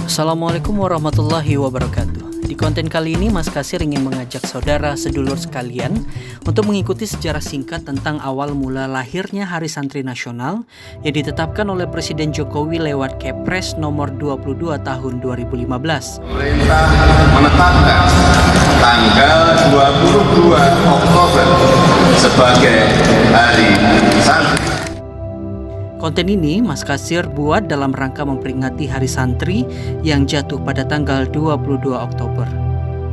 Assalamualaikum warahmatullahi wabarakatuh. Di konten kali ini Mas Kasir ingin mengajak saudara sedulur sekalian untuk mengikuti sejarah singkat tentang awal mula lahirnya Hari Santri Nasional yang ditetapkan oleh Presiden Jokowi lewat Kepres nomor 22 tahun 2015. Pemerintah menetapkan tanggal 22 Oktober sebagai Hari Santri. Konten ini Mas Kasir buat dalam rangka memperingati Hari Santri yang jatuh pada tanggal 22 Oktober.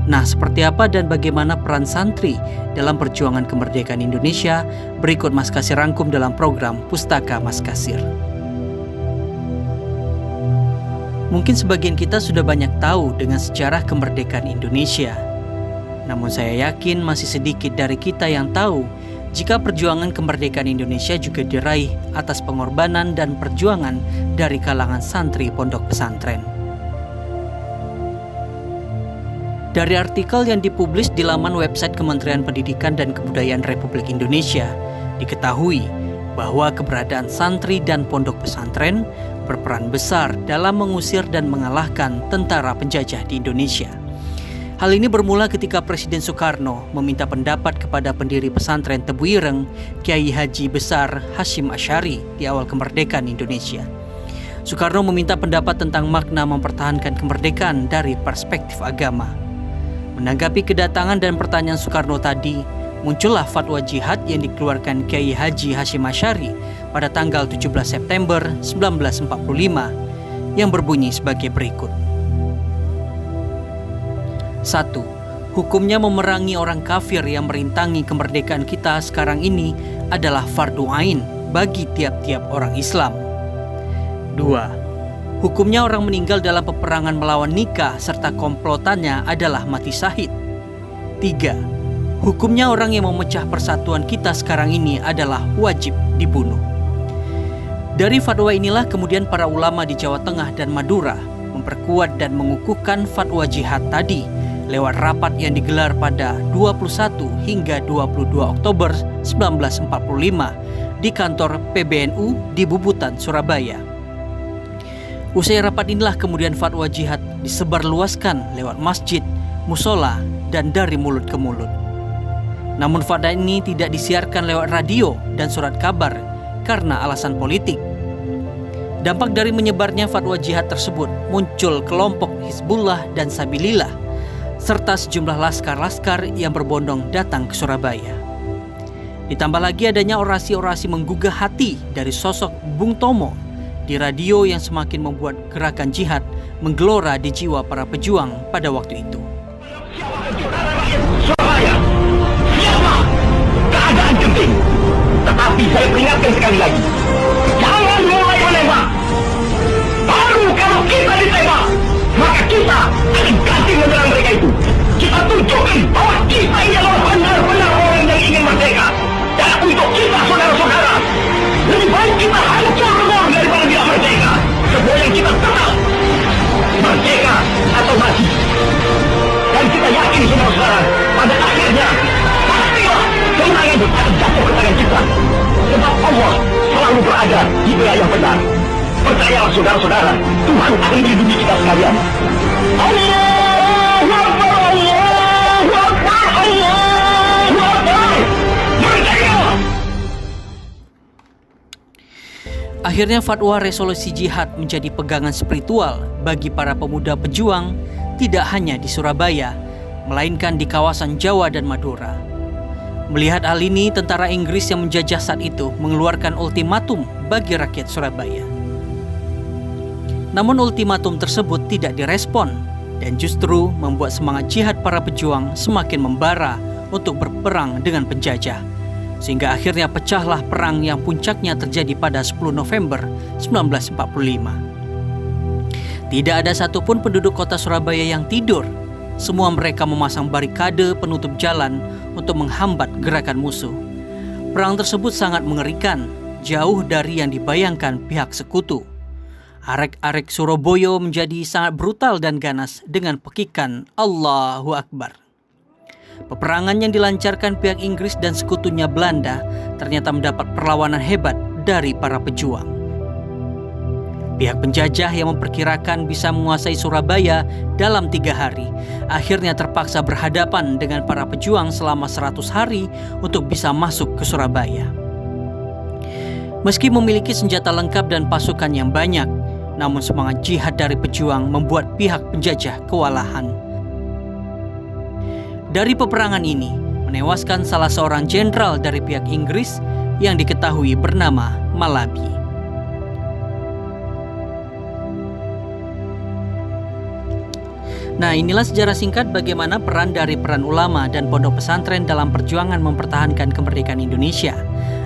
Nah, seperti apa dan bagaimana peran santri dalam perjuangan kemerdekaan Indonesia? Berikut Mas Kasir rangkum dalam program Pustaka Mas Kasir. Mungkin sebagian kita sudah banyak tahu dengan sejarah kemerdekaan Indonesia. Namun saya yakin masih sedikit dari kita yang tahu jika perjuangan kemerdekaan Indonesia juga diraih atas pengorbanan dan perjuangan dari kalangan santri pondok pesantren. Dari artikel yang dipublis di laman website Kementerian Pendidikan dan Kebudayaan Republik Indonesia, diketahui bahwa keberadaan santri dan pondok pesantren berperan besar dalam mengusir dan mengalahkan tentara penjajah di Indonesia. Hal ini bermula ketika Presiden Soekarno meminta pendapat kepada pendiri pesantren Tebu Ireng, Kiai Haji Besar Hasyim Asy'ari di awal kemerdekaan Indonesia. Soekarno meminta pendapat tentang makna mempertahankan kemerdekaan dari perspektif agama. Menanggapi kedatangan dan pertanyaan Soekarno tadi, muncullah fatwa jihad yang dikeluarkan Kiai Haji Hasyim Asy'ari pada tanggal 17 September 1945 yang berbunyi sebagai berikut. 1. Hukumnya memerangi orang kafir yang merintangi kemerdekaan kita sekarang ini adalah fardu ain bagi tiap-tiap orang Islam. 2. Hukumnya orang meninggal dalam peperangan melawan nikah serta komplotannya adalah mati syahid. 3. Hukumnya orang yang memecah persatuan kita sekarang ini adalah wajib dibunuh. Dari fatwa inilah kemudian para ulama di Jawa Tengah dan Madura memperkuat dan mengukuhkan fatwa jihad tadi lewat rapat yang digelar pada 21 hingga 22 Oktober 1945 di kantor PBNU di Bubutan, Surabaya. Usai rapat inilah kemudian fatwa jihad disebarluaskan lewat masjid, musola, dan dari mulut ke mulut. Namun fatwa ini tidak disiarkan lewat radio dan surat kabar karena alasan politik. Dampak dari menyebarnya fatwa jihad tersebut muncul kelompok Hizbullah dan Sabilillah serta sejumlah laskar-laskar yang berbondong datang ke Surabaya. Ditambah lagi adanya orasi-orasi menggugah hati dari sosok Bung Tomo di radio yang semakin membuat gerakan jihad menggelora di jiwa para pejuang pada waktu itu. Surabaya, siapa? Keadaan genting. Tetapi saya peringatkan sekali lagi, jangan mulai menembak. Baru kalau kita ditembak, maka kita akan ganti menyerang mereka itu. Kita tunjukkan bahwa kita ini adalah benar-benar orang yang ingin merdeka. Dan untuk kita, saudara-saudara, lebih baik kita hancur lebur daripada tidak merdeka. Sebuah yang kita kenal, merdeka atau mati. Dan kita yakin, saudara-saudara, pada akhirnya pastilah kemenangan itu akan jatuh ke tangan kita. Sebab Allah selalu berada di pihak yang benar. Percayalah saudara-saudara, Tuhan akan melindungi kita sekalian. Allahu Akbar, Allahu Akbar, Allahu Akbar. Merdeka! Akhirnya fatwa resolusi jihad menjadi pegangan spiritual bagi para pemuda pejuang tidak hanya di Surabaya, melainkan di kawasan Jawa dan Madura. Melihat hal ini, tentara Inggris yang menjajah saat itu mengeluarkan ultimatum bagi rakyat Surabaya. Namun ultimatum tersebut tidak direspon dan justru membuat semangat jihad para pejuang semakin membara untuk berperang dengan penjajah. Sehingga akhirnya pecahlah perang yang puncaknya terjadi pada 10 November 1945. Tidak ada satupun penduduk kota Surabaya yang tidur. Semua mereka memasang barikade penutup jalan untuk menghambat gerakan musuh. Perang tersebut sangat mengerikan, jauh dari yang dibayangkan pihak sekutu. Arek-arek Surabaya menjadi sangat brutal dan ganas dengan pekikan Allahu Akbar. peperangan yang dilancarkan pihak Inggris dan sekutunya Belanda ternyata mendapat perlawanan hebat dari para pejuang. Pihak penjajah yang memperkirakan bisa menguasai Surabaya dalam 3 hari, akhirnya terpaksa berhadapan dengan para pejuang selama 100 hari untuk bisa masuk ke Surabaya. Meski memiliki senjata lengkap dan pasukan yang banyak, namun semangat jihad dari pejuang membuat pihak penjajah kewalahan. Dari peperangan ini, menewaskan salah seorang jenderal dari pihak Inggris yang diketahui bernama Malabi. Nah, inilah sejarah singkat bagaimana peran ulama dan pondok pesantren dalam perjuangan mempertahankan kemerdekaan Indonesia.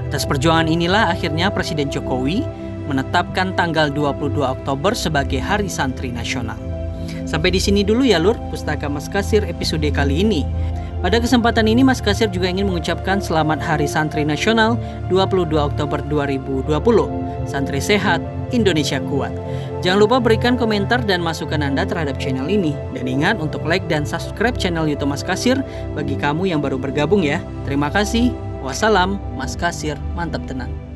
Atas perjuangan inilah akhirnya Presiden Jokowi menetapkan tanggal 22 Oktober sebagai Hari Santri Nasional. Sampai di sini dulu ya Lur, Pustaka Mas Kasir episode kali ini. Pada kesempatan ini Mas Kasir juga ingin mengucapkan selamat Hari Santri Nasional 22 Oktober 2020. Santri sehat, Indonesia kuat. Jangan lupa berikan komentar dan masukan Anda terhadap channel ini. Dan ingat untuk like dan subscribe channel YouTube Mas Kasir bagi kamu yang baru bergabung ya. Terima kasih. Wassalam, Mas Kasir, mantap tenan.